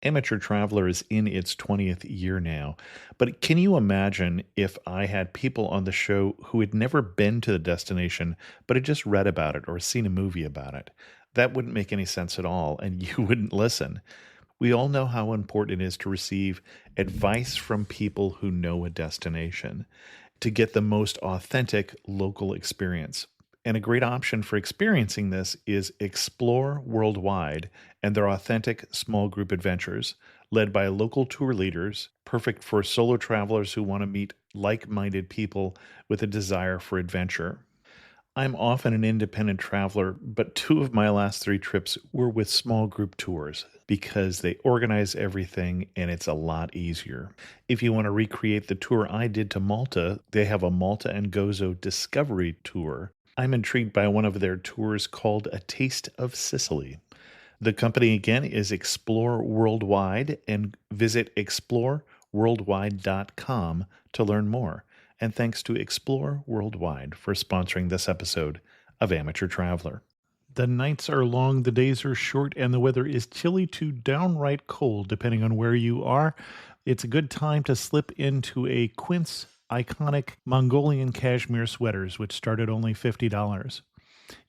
Amateur Traveler is in its 20th year now, but can you imagine if I had people on the show who had never been to the destination, but had just read about it or seen a movie about it? That wouldn't make any sense at all, and you wouldn't listen. We all know how important it is to receive advice from people who know a destination to get the most authentic local experience. And a great option for experiencing this is Explore Worldwide and their authentic small group adventures, led by local tour leaders, perfect for solo travelers who want to meet like minded people with a desire for adventure. I'm often an independent traveler, but two of my last three trips were with small group tours because they organize everything and it's a lot easier. If you want to recreate the tour I did to Malta, they have a Malta and Gozo Discovery Tour. I'm intrigued by one of their tours called A Taste of Sicily. The company again is Explore Worldwide, and visit exploreworldwide.com to learn more. And thanks to Explore Worldwide for sponsoring this episode of Amateur Traveler. The nights are long, the days are short, and the weather is chilly to downright cold, depending on where you are. It's a good time to slip into a Quince iconic Mongolian cashmere sweaters, which start at only $50.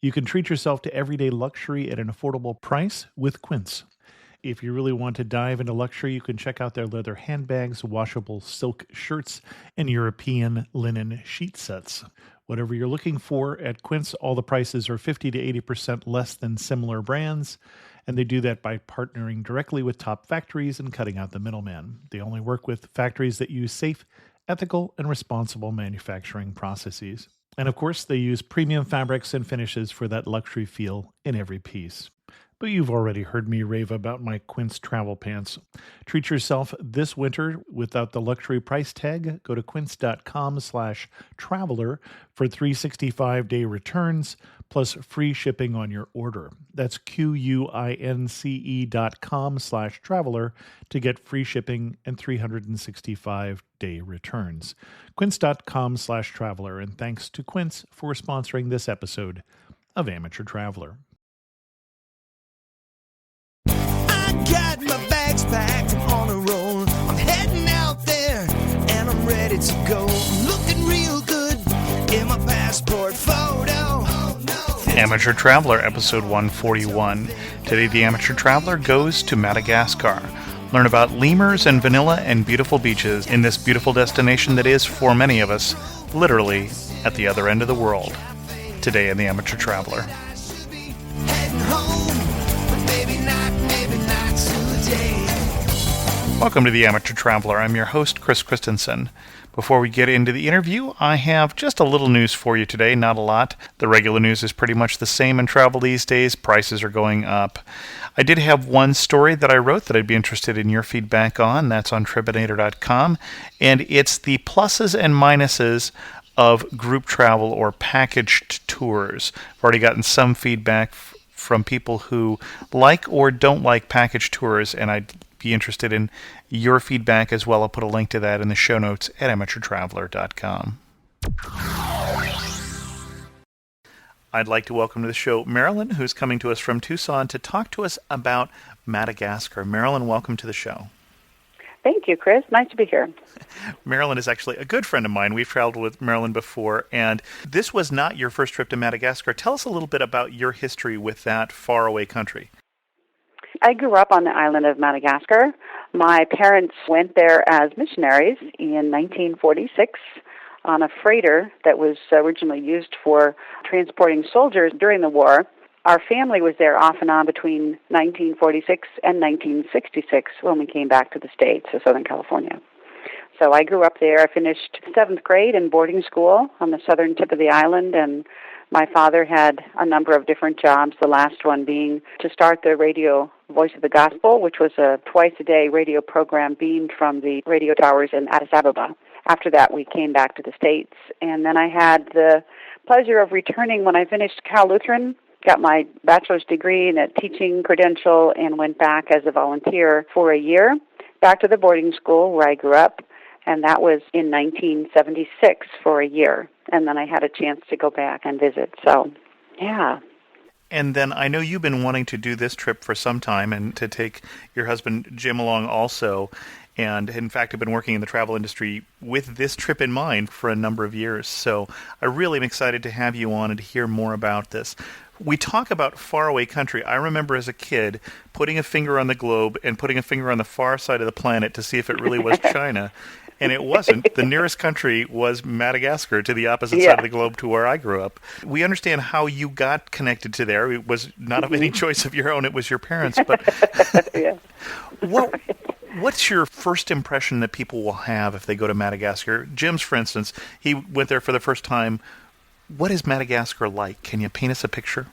You can treat yourself to everyday luxury at an affordable price with Quince. If you really want to dive into luxury, you can check out their leather handbags, washable silk shirts, and European linen sheet sets. Whatever you're looking for at Quince, all the prices are 50 to 80% less than similar brands, and they do that by partnering directly with top factories and cutting out the middleman. They only work with factories that use safe, ethical, and responsible manufacturing processes. And of course, they use premium fabrics and finishes for that luxury feel in every piece. But you've already heard me rave about my Quince travel pants. Treat yourself this winter without the luxury price tag. Go to quince.com/traveler for 365-day returns plus free shipping on your order. That's QUINCE.com/traveler to get free shipping and 365-day returns. Quince.com/traveler. And thanks to Quince for sponsoring this episode of Amateur Traveler. Got my bags packed, I'm on a roll. I'm heading out there and I'm ready to go. I'm looking real good in my passport photo. Oh, no. Amateur Traveler, episode 141. Today, the Amateur Traveler goes to Madagascar. Learn about lemurs and vanilla and beautiful beaches in this beautiful destination that is, for many of us, literally at the other end of the world. Today in the Amateur Traveler. Heading home, but maybe not today. Welcome to the Amateur Traveler. I'm your host, Chris Christensen. Before we get into the interview, I have just a little news for you today, not a lot. The regular news is pretty much the same in travel these days. Prices are going up. I did have one story that I wrote that I'd be interested in your feedback on. That's on Tribinator.com, and it's the pluses and minuses of group travel or packaged tours. I've already gotten some feedback from people who like or don't like package tours, and I'd be interested in your feedback as well. I'll put a link to that in the show notes at amateurtraveler.com. I'd like to welcome to the show Marilyn, who's coming to us from Tucson to talk to us about Madagascar. Marilyn, welcome to the show. Thank you, Chris. Nice to be here. Marilyn is actually a good friend of mine. We've traveled with Marilyn before, and this was not your first trip to Madagascar. Tell us a little bit about your history with that faraway country. I grew up on the island of Madagascar. My parents went there as missionaries in 1946 on a freighter that was originally used for transporting soldiers during the war. Our family was there off and on between 1946 and 1966 when we came back to the States, to Southern California. So I grew up there. I finished 7th grade in boarding school on the southern tip of the island, and my father had a number of different jobs, the last one being to start the radio Voice of the Gospel, which was a twice-a-day radio program beamed from the radio towers in Addis Ababa. After that, we came back to the States, and then I had the pleasure of returning when I finished Cal Lutheran, got my bachelor's degree and a teaching credential, and went back as a volunteer for a year, back to the boarding school where I grew up, and that was in 1976 for a year. And then I had a chance to go back and visit. So, yeah. And then I know you've been wanting to do this trip for some time and to take your husband Jim along also. And in fact, have been working in the travel industry with this trip in mind for a number of years. So I really am excited to have you on and to hear more about this. We talk about faraway country. I remember as a kid putting a finger on the globe and putting a finger on the far side of the planet to see if it really was China. And it wasn't. The nearest country was Madagascar, to the opposite side of the globe to where I grew up. We understand how you got connected to there. It was not of any choice of your own. It was your parents. But Yeah. what's your first impression that people will have if they go to Madagascar? Jim's, for instance, he went there for the first time. What is Madagascar like? Can you paint us a picture?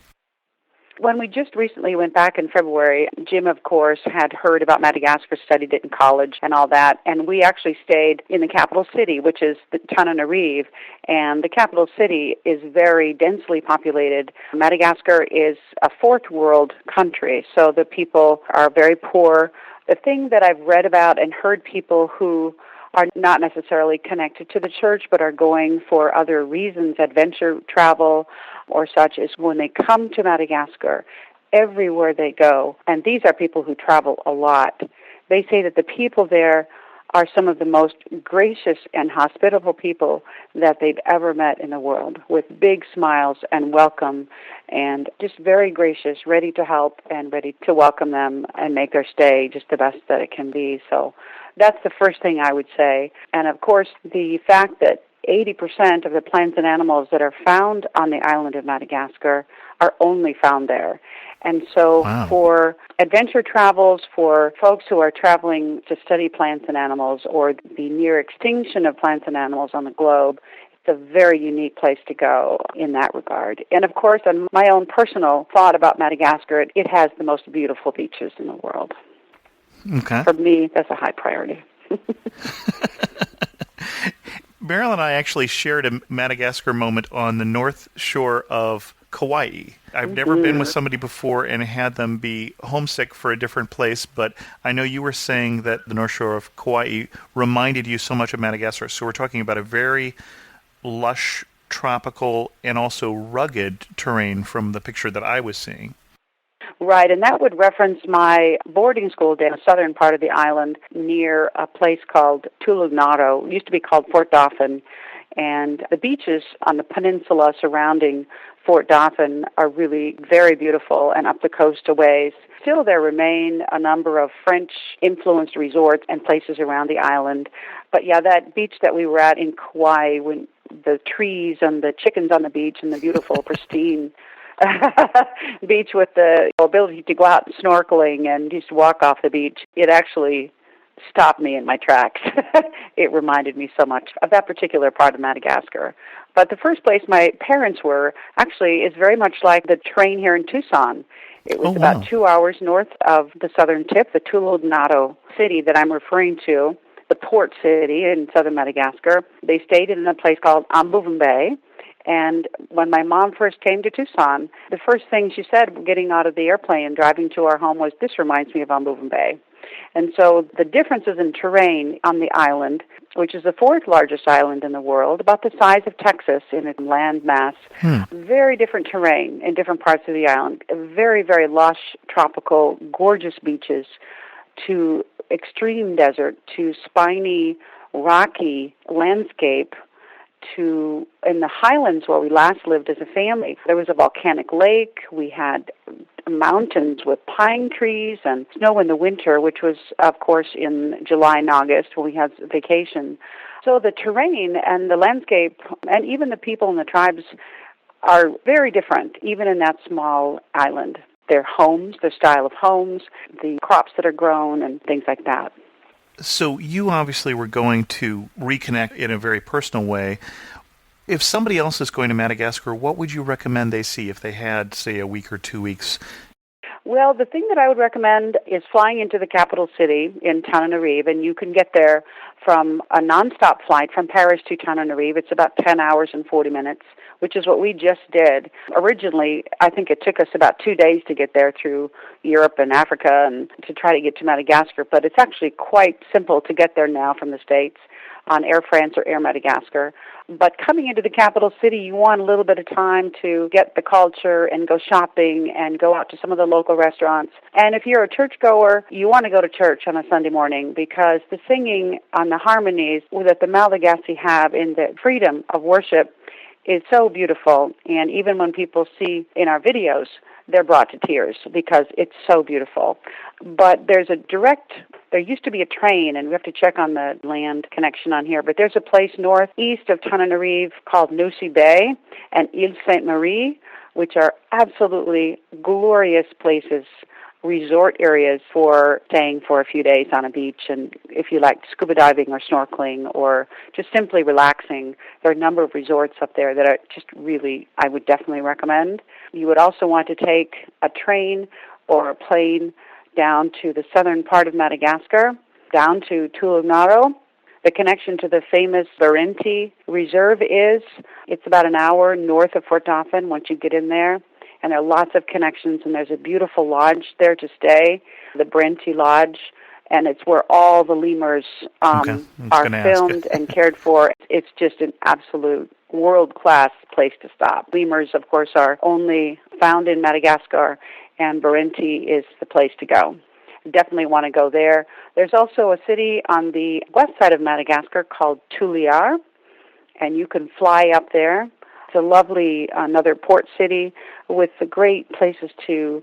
When we just recently went back in February, Jim, of course, had heard about Madagascar, studied it in college and all that, and we actually stayed in the capital city, which is the Tananarive, and the capital city is very densely populated. Madagascar is a fourth world country, so the people are very poor. The thing that I've read about and heard people who are not necessarily connected to the church but are going for other reasons, adventure travel or such, is when they come to Madagascar, everywhere they go, and these are people who travel a lot, they say that the people there are some of the most gracious and hospitable people that they've ever met in the world, with big smiles and welcome and just very gracious, ready to help and ready to welcome them and make their stay just the best that it can be. So that's the first thing I would say. And of course, the fact that 80% of the plants and animals that are found on the island of Madagascar are only found there. And so for adventure travels, for folks who are traveling to study plants and animals or the near extinction of plants and animals on the globe, it's a very unique place to go in that regard. And of course, on my own personal thought about Madagascar, it has the most beautiful beaches in the world. Okay. For me, that's a high priority. Meryl and I actually shared a Madagascar moment on the north shore of Kauai. I've never been with somebody before and had them be homesick for a different place, but I know you were saying that the north shore of Kauai reminded you so much of Madagascar. So we're talking about a very lush, tropical, and also rugged terrain from the picture that I was seeing. Right, and that would reference my boarding school down the southern part of the island near a place called Tulugnaro. It used to be called Fort Dauphin, and the beaches on the peninsula surrounding Fort Dauphin are really very beautiful and up the coast a ways. Still, there remain a number of French-influenced resorts and places around the island. But yeah, that beach that we were at in Kauai, when the trees and the chickens on the beach and the beautiful, pristine beach with the ability to go out snorkeling and just walk off the beach, it actually stopped me in my tracks. It reminded me so much of that particular part of Madagascar. But the first place my parents were actually is very much like the terrain here in Tucson. It was about 2 hours north of the southern tip, the Tulugnaro city that I'm referring to, the port city in southern Madagascar. They stayed in a place called Ambuvin Bay. And when my mom first came to Tucson, the first thing she said getting out of the airplane and driving to our home was, "This reminds me of Ambuvin Bay." And so the differences in terrain on the island, which is the fourth largest island in the world, about the size of Texas in its land mass, very different terrain in different parts of the island, very, very lush, tropical, gorgeous beaches, to extreme desert, to spiny, rocky landscape, to in the highlands where we last lived as a family. There was a volcanic lake. We had mountains with pine trees and snow in the winter, which was, of course, in July and August when we had vacation. So the terrain and the landscape and even the people and the tribes are very different, even in that small island. Their homes, their style of homes, the crops that are grown, and things like that. So you obviously were going to reconnect in a very personal way. If somebody else is going to Madagascar, what would you recommend they see if they had, say, a week or 2 weeks? Well, the thing that I would recommend is flying into the capital city in Tananarive, and you can get there from a nonstop flight from Paris to Tananarive. It's about 10 hours and 40 minutes, which is what we just did. Originally, I think it took us about 2 days to get there through Europe and Africa and to try to get to Madagascar, but it's actually quite simple to get there now from the States. on Air France or Air Madagascar. But coming into the capital city, you want a little bit of time to get the culture and go shopping and go out to some of the local restaurants. And if you're a churchgoer, you want to go to church on a Sunday morning because the singing on the harmonies that the Malagasy have in the freedom of worship is so beautiful. And even when people see in our videos, they're brought to tears because it's so beautiful. But there used to be a train, and we have to check on the land connection on here, but there's a place northeast of Tananarive called Nusi Bay and Ile Sainte-Marie, which are absolutely glorious places, resort areas for staying for a few days on a beach, and if you like scuba diving or snorkeling or just simply relaxing, there are a number of resorts up there that are just really, I would definitely recommend. You would also want to take a train or a plane down to the southern part of Madagascar, down to Tulunaro. The connection to the famous Barenti Reserve it's about an hour north of Fort Dauphin once you get in there. And there are lots of connections, and there's a beautiful lodge there to stay, the Brenti Lodge, and it's where all the lemurs are filmed and cared for. It's just an absolute world-class place to stop. Lemurs, of course, are only found in Madagascar, and Barenti is the place to go. Definitely want to go there. There's also a city on the west side of Madagascar called Tuliar, and you can fly up there. It's a lovely, another port city with great places to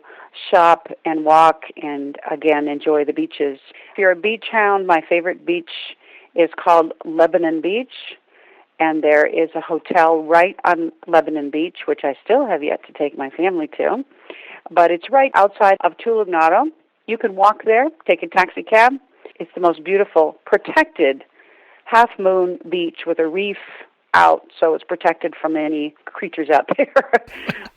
shop and walk and, again, enjoy the beaches. If you're a beach hound, my favorite beach is called Lebanon Beach, and there is a hotel right on Lebanon Beach, which I still have yet to take my family to, but it's right outside of Tulunaro. You can walk there, take a taxi cab. It's the most beautiful, protected half-moon beach with a reef out, so it's protected from any creatures out there.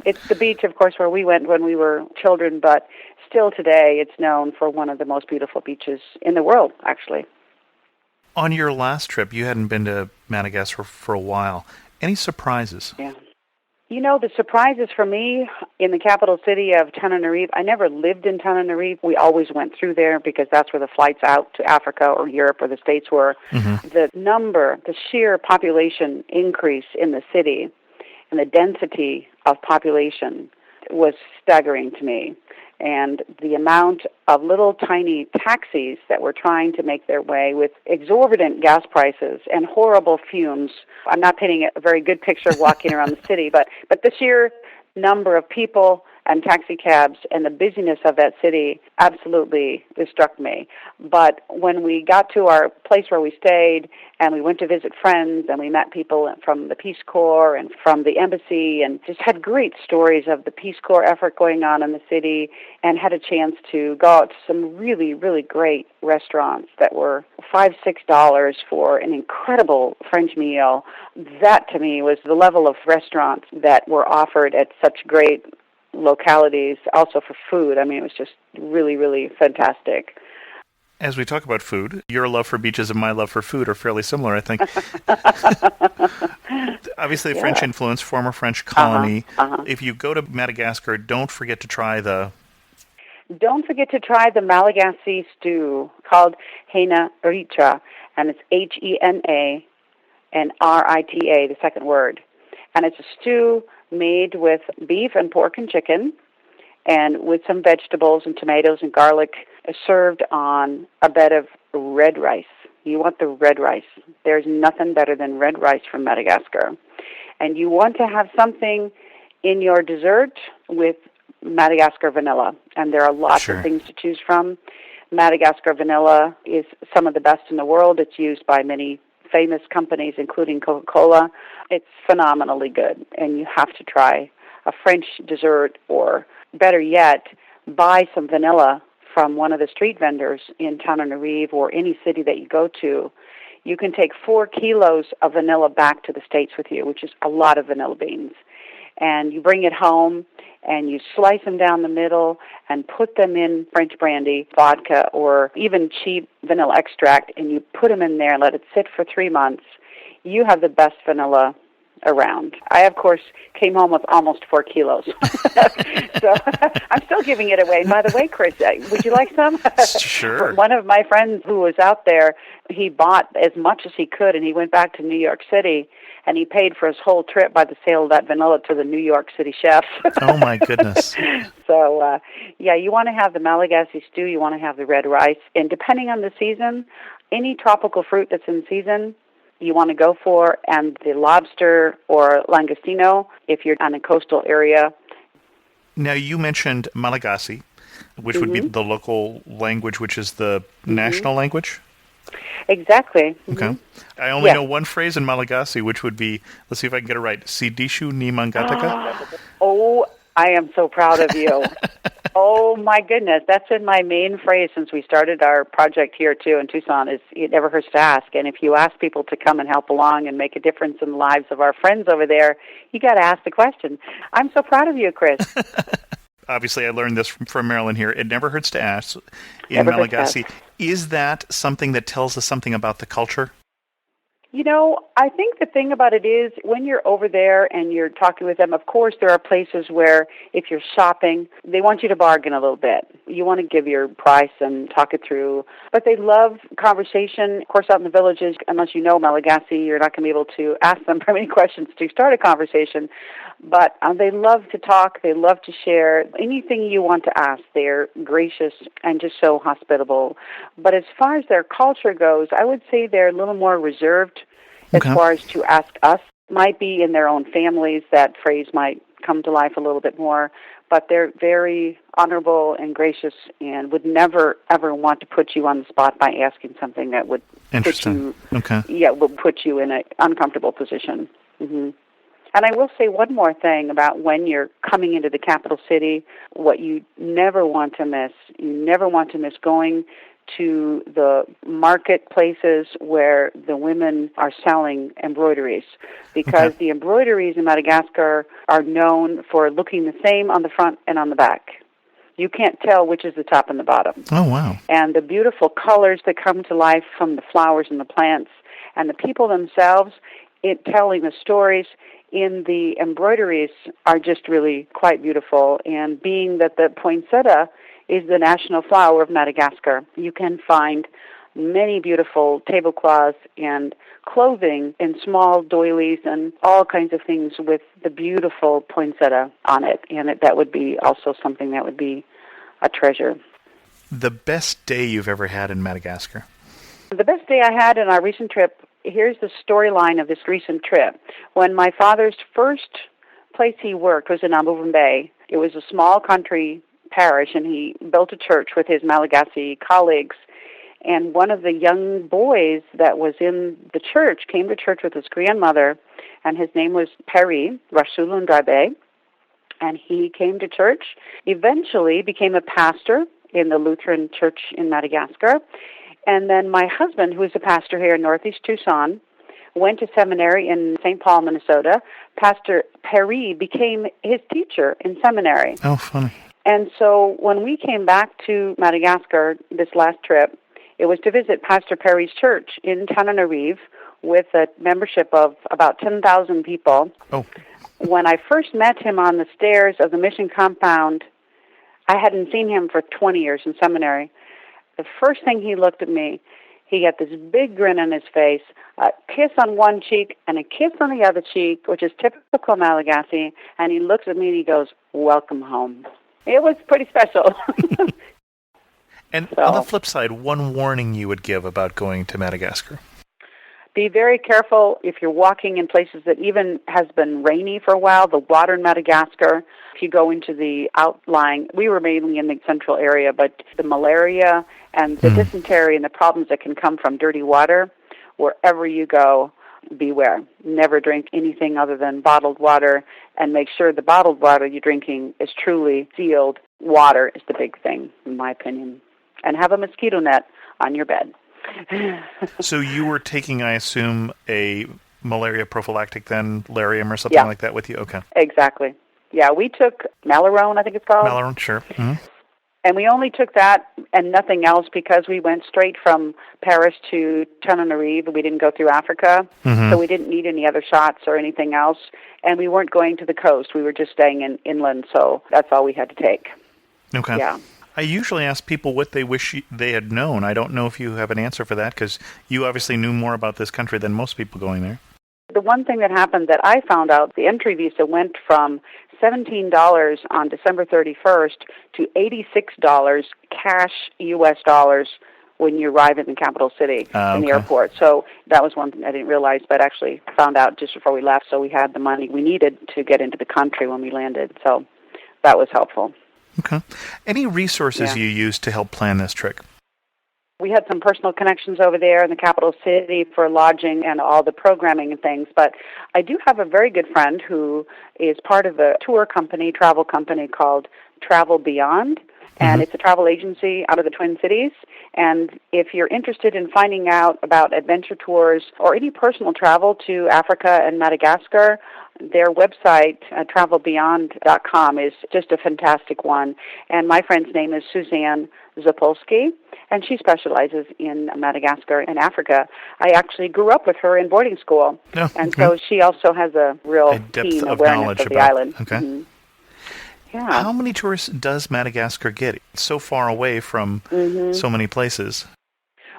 It's the beach, of course, where we went when we were children, but still today it's known for one of the most beautiful beaches in the world, actually. On your last trip, you hadn't been to Madagascar for a while. Any surprises? Yeah. You know, the surprises for me in the capital city of Tananarive, I never lived in Tananarive. We always went through there because that's where the flights out to Africa or Europe or the States were. Mm-hmm. The sheer population increase in the city and the density of population was staggering to me. And the amount of little tiny taxis that were trying to make their way with exorbitant gas prices and horrible fumes. I'm not painting a very good picture of walking around the city, but the sheer number of people and taxi cabs and the busyness of that city absolutely struck me. But when we got to our place where we stayed and we went to visit friends and we met people from the Peace Corps and from the embassy and just had great stories of the Peace Corps effort going on in the city and had a chance to go out to some really, really great restaurants that were $5-6 for an incredible French meal. That to me was the level of restaurants that were offered at such great localities, also for food. I mean, it was just really, really fantastic. As we talk about food, your love for beaches and my love for food are fairly similar, I think. Obviously, French influence, former French colony. If you go to Madagascar, don't forget to try the Malagasy stew called Hena Ritra, and it's Hena and Rita, the second word. And it's a stew made with beef and pork and chicken, and with some vegetables and tomatoes and garlic, served on a bed of red rice. You want the red rice. There's nothing better than red rice from Madagascar. And you want to have something in your dessert with Madagascar vanilla. And there are lots of things to choose from. Madagascar vanilla is some of the best in the world. It's used by many famous companies, including Coca-Cola. It's phenomenally good, and you have to try a French dessert, or better yet, buy some vanilla from one of the street vendors in Tananarive or any city that you go to. You can take 4 kilos of vanilla back to the States with you, which is a lot of vanilla beans. And you bring it home, and you slice them down the middle and put them in French brandy, vodka, or even cheap vanilla extract, and you put them in there and let it sit for 3 months. You have the best vanilla around. I, of course, came home with almost 4 kilos. So I'm still giving it away. And by the way, Chris, would you like some? Sure. One of my friends who was out there, he bought as much as he could, and he went back to New York City, and he paid for his whole trip by the sale of that vanilla to the New York City chef. Oh, my goodness. So, yeah, you want to have the Malagasy stew, you want to have the red rice, and depending on the season, any tropical fruit that's in season, you want to go for, and the lobster or langostino if you're on a coastal area. Now, you mentioned Malagasy, which would be the local language, which is the national language? Exactly. Okay. I only know one phrase in Malagasy, which would be, let's see if I can get it right, Sidishu ni Mangataka? Oh, I am so proud of you. Oh, my goodness. That's been my main phrase since we started our project here, too, in Tucson, is it never hurts to ask. And if you ask people to come and help along and make a difference in the lives of our friends over there, you got to ask the question. I'm so proud of you, Chris. Obviously, I learned this from Marilyn here. It never hurts to ask in Never Malagasy. hurts to ask. Is that something that tells us something about the culture? You know, I think the thing about it is when you're over there and you're talking with them, of course, there are places where if you're shopping, they want you to bargain a little bit. You want to give your price and talk it through. But they love conversation. Of course, out in the villages, unless you know Malagasy, you're not going to be able to ask them very many questions to start a conversation. But they love to talk. They love to share. Anything you want to ask, they're gracious and just so hospitable. But as far as their culture goes, I would say they're a little more reserved as far as to ask us. Might be in their own families, that phrase might come to life a little bit more. But they're very honorable and gracious and would never, ever want to put you on the spot by asking something that would put you, would put you in an uncomfortable position. Mm-hmm. And I will say one more thing about when you're coming into the capital city, what you never want to miss. You never want to miss going to the marketplaces where the women are selling embroideries, because the embroideries in Madagascar are known for looking the same on the front and on the back. You can't tell which is the top and the bottom. Oh, wow. And the beautiful colors that come to life from the flowers and the plants, and the people themselves telling the stories in the embroideries are just really quite beautiful. And being that the poinsettia is the national flower of Madagascar, you can find many beautiful tablecloths and clothing in small doilies and all kinds of things with the beautiful poinsettia on it. And that would be also something that would be a treasure. The best day you've ever had in Madagascar? The best day I had in our recent trip, here's the storyline of this recent trip. When my father's first place he worked was in Ambuvin Bay. It was a small country parish, and he built a church with his Malagasy colleagues. And one of the young boys that was in the church came to church with his grandmother, and his name was Peri Rasulundrabe. And he came to church, eventually became a pastor in the Lutheran church in Madagascar. And then my husband, who is a pastor here in Northeast Tucson, went to seminary in St. Paul, Minnesota. Pastor Perry became his teacher in seminary. Oh, funny. And so when we came back to Madagascar this last trip, it was to visit Pastor Perry's church in Tananarive with a membership of about 10,000 people. Oh. When I first met him on the stairs of the mission compound, I hadn't seen him for 20 years in seminary. The first thing he looked at me, he had this big grin on his face, a kiss on one cheek and a kiss on the other cheek, which is typical Malagasy, and he looks at me and he goes, "Welcome home." It was pretty special. And on the flip side, one warning you would give about going to Madagascar? Be very careful if you're walking in places that even has been rainy for a while. The water in Madagascar, if you go into the outlying, we were mainly in the central area, but the malaria and the dysentery and the problems that can come from dirty water, wherever you go, beware. Never drink anything other than bottled water, and make sure the bottled water you're drinking is truly sealed. Water is the big thing, in my opinion. And have a mosquito net on your bed. So you were taking, I assume, a malaria prophylactic then, Lariam or something like that with you? Okay. Exactly. Yeah, we took Malarone, I think it's called. Malarone, sure. Mm-hmm. And we only took that and nothing else because we went straight from Paris to Tenerife. We didn't go through Africa, so we didn't need any other shots or anything else. And we weren't going to the coast. We were just staying inland, so that's all we had to take. Okay. Yeah. I usually ask people what they wish they had known. I don't know if you have an answer for that, because you obviously knew more about this country than most people going there. The one thing that happened that I found out, the entry visa went from $17 on December 31st to $86 cash U.S. dollars when you arrive in the capital city, in the airport. So that was one thing I didn't realize, but actually found out just before we left, so we had the money we needed to get into the country when we landed. So that was helpful. Okay. Any resources you used to help plan this trip? We had some personal connections over there in the capital city for lodging and all the programming and things, but I do have a very good friend who is part of a travel company called Travel Beyond, and it's a travel agency out of the Twin Cities. And if you're interested in finding out about adventure tours or any personal travel to Africa and Madagascar, their website, travelbeyond.com, is just a fantastic one. And my friend's name is Suzanne Zapolsky, and she specializes in Madagascar and Africa. I actually grew up with her in boarding school, so she also has a real keen awareness of the island. Okay. Yeah. How many tourists does Madagascar get? It's so far away from so many places.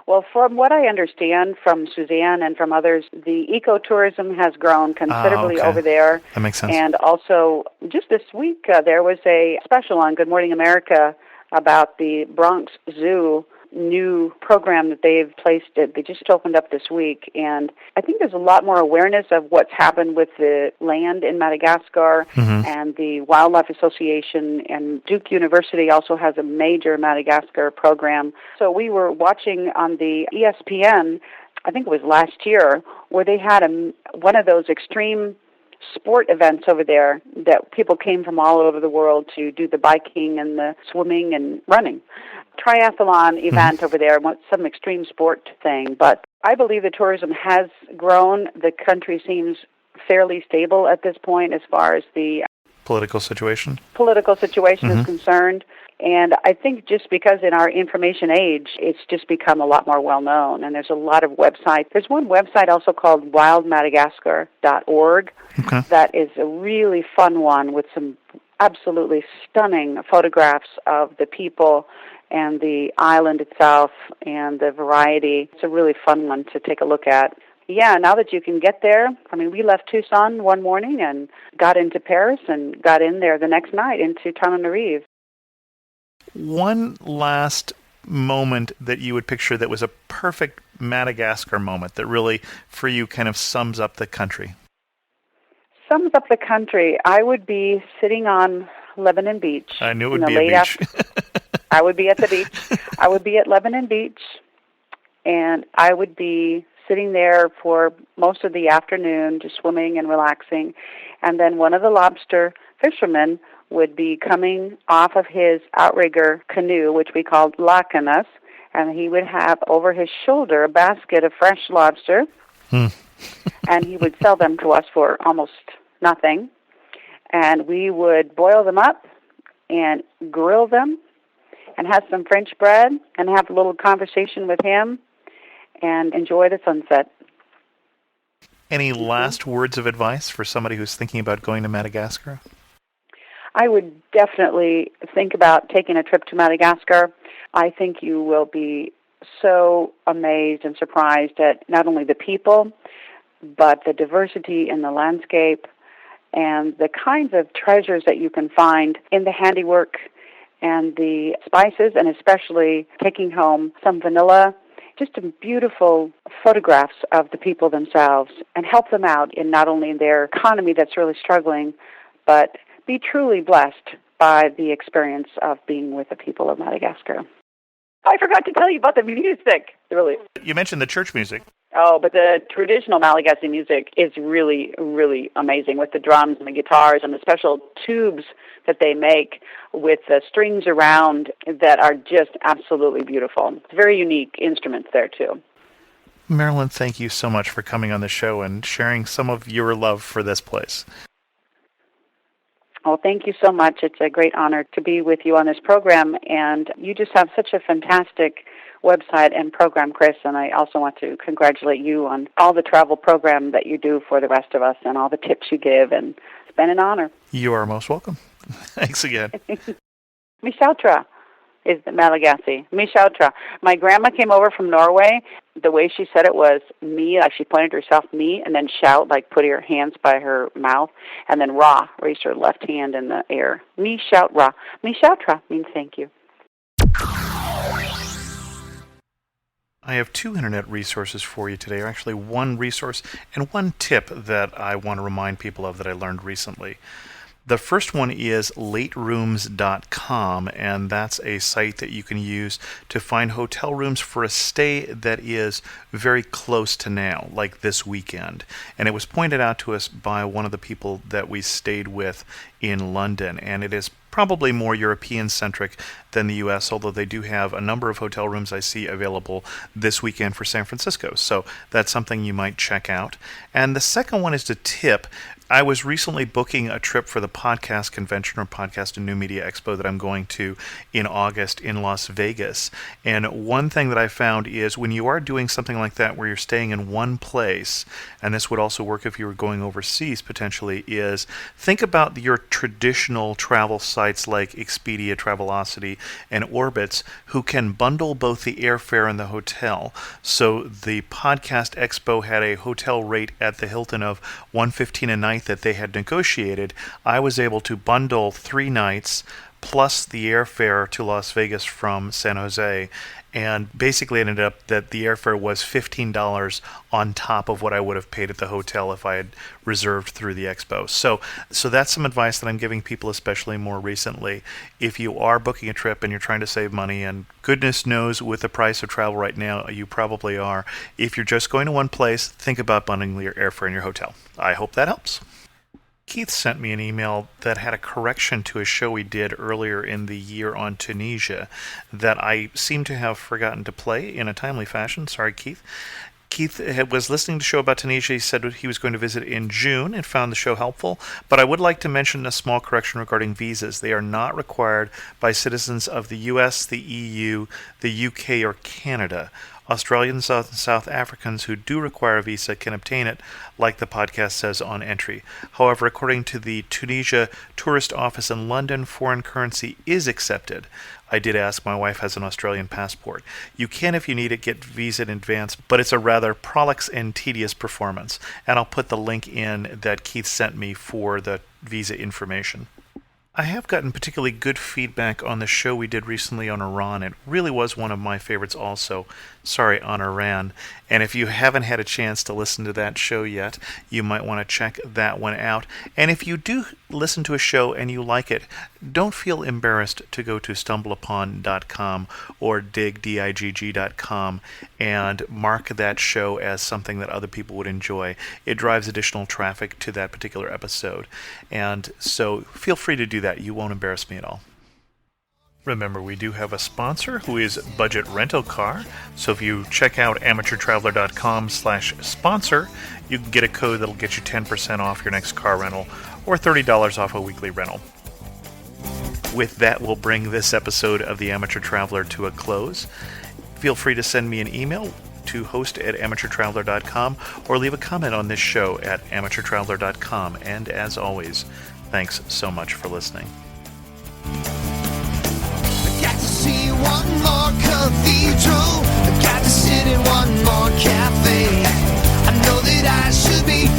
Well, from what I understand from Suzanne and from others, the ecotourism has grown considerably over there. That makes sense. And also, just this week, there was a special on Good Morning America about the Bronx Zoo new program that they've placed. They just opened up this week, and I think there's a lot more awareness of what's happened with the land in Madagascar, and the Wildlife Association, and Duke University also has a major Madagascar program. So we were watching on the ESPN, I think it was last year, where they had one of those extreme sport events over there that people came from all over the world to do the biking and the swimming and running. Triathlon event over there, some extreme sport thing. But I believe the tourism has grown. The country seems fairly stable at this point as far as the political situation is concerned. And I think just because in our information age, it's just become a lot more well-known, and there's a lot of websites. There's one website also called wildmadagascar.org that is a really fun one with some absolutely stunning photographs of the people and the island itself and the variety. It's a really fun one to take a look at. Yeah, now that you can get there, I mean, we left Tucson one morning and got into Paris and got in there the next night into Tenerife. One last moment that you would picture that was a perfect Madagascar moment that really, for you, kind of sums up the country. Sums up the country. I would be sitting on Lebanon Beach. I knew it would be a beach. I would be at the beach. I would be at Lebanon Beach, and I would be sitting there for most of the afternoon, just swimming and relaxing. And then one of the lobster fishermen would be coming off of his outrigger canoe, which we called lacanas, and he would have over his shoulder a basket of fresh lobster, and he would sell them to us for almost nothing. And we would boil them up and grill them and have some French bread and have a little conversation with him and enjoy the sunset. Any last words of advice for somebody who's thinking about going to Madagascar? I would definitely think about taking a trip to Madagascar. I think you will be so amazed and surprised at not only the people, but the diversity in the landscape and the kinds of treasures that you can find in the handiwork and the spices, and especially taking home some vanilla, just beautiful photographs of the people themselves, and help them out in not only their economy that's really struggling, but be truly blessed by the experience of being with the people of Madagascar. I forgot to tell you about the music. Really. You mentioned the church music. Oh, but the traditional Malagasy music is really, really amazing with the drums and the guitars and the special tubes that they make with the strings around that are just absolutely beautiful. It's very unique instruments there, too. Marilyn, thank you so much for coming on the show and sharing some of your love for this place. Well, thank you so much. It's a great honor to be with you on this program, and you just have such a fantastic website and program, Chris, and I also want to congratulate you on all the travel program that you do for the rest of us and all the tips you give, and it's been an honor. You are most welcome. Thanks again. Mishautra is the Malagasy. Mishautra. My grandma came over from Norway. The way she said it was me, like she pointed to herself, me, and then shout, like put her hands by her mouth, and then ra, raised her left hand in the air. Mishautra. Mishautra means thank you. I have 2 internet resources for you today, or actually one resource and one tip that I want to remind people of that I learned recently. The first one is laterooms.com, and that's a site that you can use to find hotel rooms for a stay that is very close to now, like this weekend. And it was pointed out to us by one of the people that we stayed with in London, and it is probably more European-centric than the U.S., although they do have a number of hotel rooms I see available this weekend for San Francisco. So that's something you might check out. And the second one is to tip. I was recently booking a trip for the podcast convention or podcast and new media expo that I'm going to in August in Las Vegas. And one thing that I found is when you are doing something like that where you're staying in one place, and this would also work if you were going overseas potentially, is think about your traditional travel sites like Expedia, Travelocity, and Orbitz, who can bundle both the airfare and the hotel. So the podcast expo had a hotel rate at the Hilton of $115 a night that they had negotiated. I was able to bundle 3 nights plus the airfare to Las Vegas from San Jose, and basically ended up that the airfare was $15 on top of what I would have paid at the hotel if I had reserved through the expo. So that's some advice that I'm giving people, especially more recently. If you are booking a trip and you're trying to save money, and goodness knows with the price of travel right now, you probably are. If you're just going to one place, think about bundling your airfare and your hotel. I hope that helps. Keith sent me an email that had a correction to a show we did earlier in the year on Tunisia that I seem to have forgotten to play in a timely fashion. Sorry, Keith. Keith was listening to a show about Tunisia. He said he was going to visit in June and found the show helpful, but I would like to mention a small correction regarding visas. They are not required by citizens of the US, the EU, the UK, or Canada. Australians and South Africans who do require a visa can obtain it, like the podcast says on entry. However, according to the Tunisia Tourist Office in London, foreign currency is accepted. I did ask. My wife has an Australian passport. You can, if you need it, get visa in advance, but it's a rather prolix and tedious performance. And I'll put the link in that Keith sent me for the visa information. I have gotten particularly good feedback on the show we did recently on Iran. It really was one of my favorites also. Sorry, on Iran. And if you haven't had a chance to listen to that show yet, you might want to check that one out. And if you do listen to a show and you like it, don't feel embarrassed to go to stumbleupon.com or digg.com and mark that show as something that other people would enjoy. It drives additional traffic to that particular episode. And so feel free to do that. You won't embarrass me at all. Remember, we do have a sponsor who is Budget Rental Car. So if you check out amateurtraveler.com/sponsor, you can get a code that'll get you 10% off your next car rental or $30 off a weekly rental. With that, we'll bring this episode of The Amateur Traveler to a close. Feel free to send me an email to host@amateurtraveler.com or leave a comment on this show at amateurtraveler.com. And as always, thanks so much for listening. Got to see one more cathedral. I got to sit in one more cafe. I know that I should be